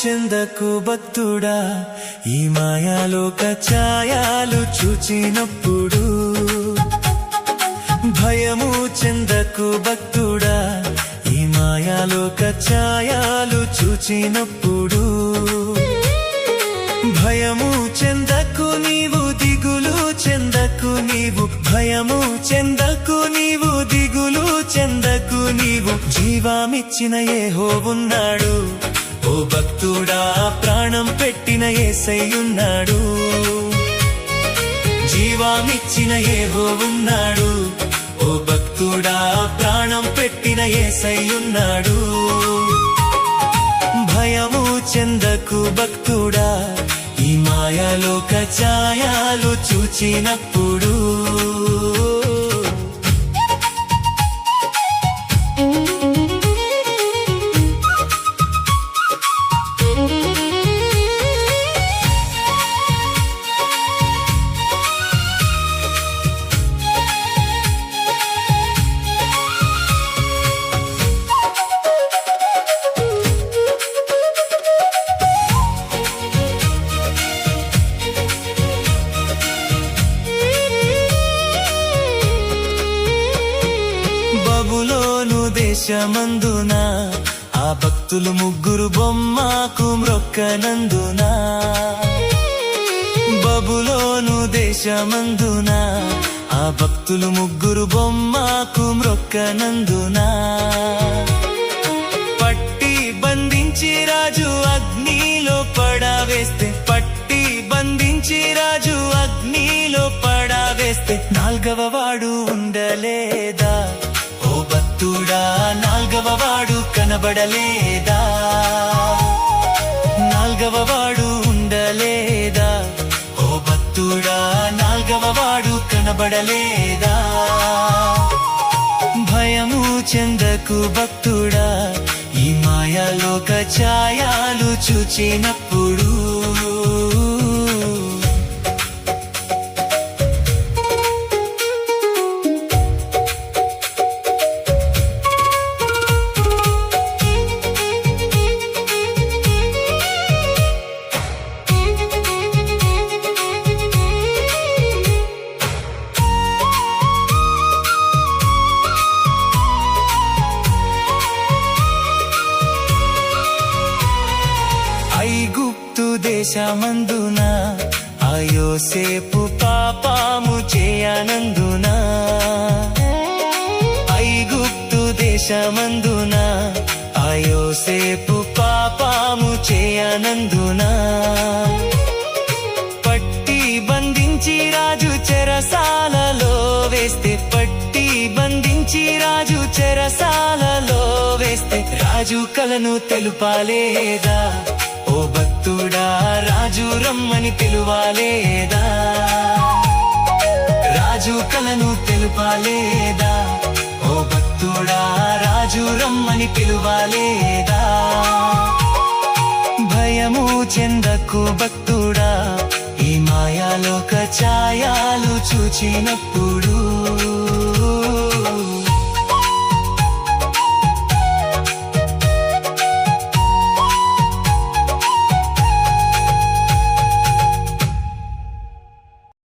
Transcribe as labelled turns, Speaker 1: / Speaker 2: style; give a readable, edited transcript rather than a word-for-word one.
Speaker 1: చెందకు భక్తుడా, ఈ మాయాలోక ఛాయాలు చూచినప్పుడు. భయము చెందకు భక్తుడా, ఈ మాయాలోక ఛాయాలు చూచినప్పుడు. భయము చెందకు నీవు, దిగులు చెందకు నీవు. భయము చెందకు నీవు, దిగులు చెందకు నీవు. జీవామిచ్చిన యెహోవున్నాడు, ఓ భక్తుడా, ప్రాణం పెట్టిన యేసయ్యున్నాడు. జీవామిచ్చిన యెహోవున్నాడు, ఓ భక్తుడా, ప్రాణం పెట్టిన యేసయ్యున్నాడు. భయము చెందకు భక్తుడా, ఈ మాయాలోక ఛాయాలు చూచినప్పుడు. బబులోను దేశమందున ఆ భక్తులు ముగ్గురు బొమ్మకు మ్రొక్కనందున. బబులోను దేశమందున ఆ భక్తులు ముగ్గురు బొమ్మకు మ్రొక్కనందున. పట్టి బంధించి రాజు అగ్నిలో పడవేస్తే, పట్టి బంధించి రాజు అగ్నిలో పడవేస్తే, నాల్గవ వాడు ఉండలేదా? ఓ భక్తుడా, నాల్గవ వాడు కనబడలేదా? నాల్గవ వాడు ఉండలేదా? ఓ భక్తుడా, నాల్గవ వాడు కనబడలేదా? భయము చెందకు భక్తుడా, ఈ మాయాలోక ఛాయాలు చూచినప్పుడు. ఐగుప్తు దేశమందున ఆ యోసేపు పాపము చేయనందున. ఐగుప్తు దేశమందున ఆ యోసేపు పాపము చేయనందున. పట్టి బంధించి రాజు చెరసాలలో వేస్తే, పట్టి బంధించి రాజు చెరసాలలో వేస్తే, రాజు కలను తెలుపాలేదా? ఓ భక్తుడా, రాజు రమ్మని పిలువాలేదా? రాజు కలను తెలుపాలేదా? ఓ భక్తుడా, రాజు రమ్మని పిలువాలేదా? భయము చెందకు భక్తుడా, ఈ మాయాలోక ఛాయాలు చూచినప్పుడు.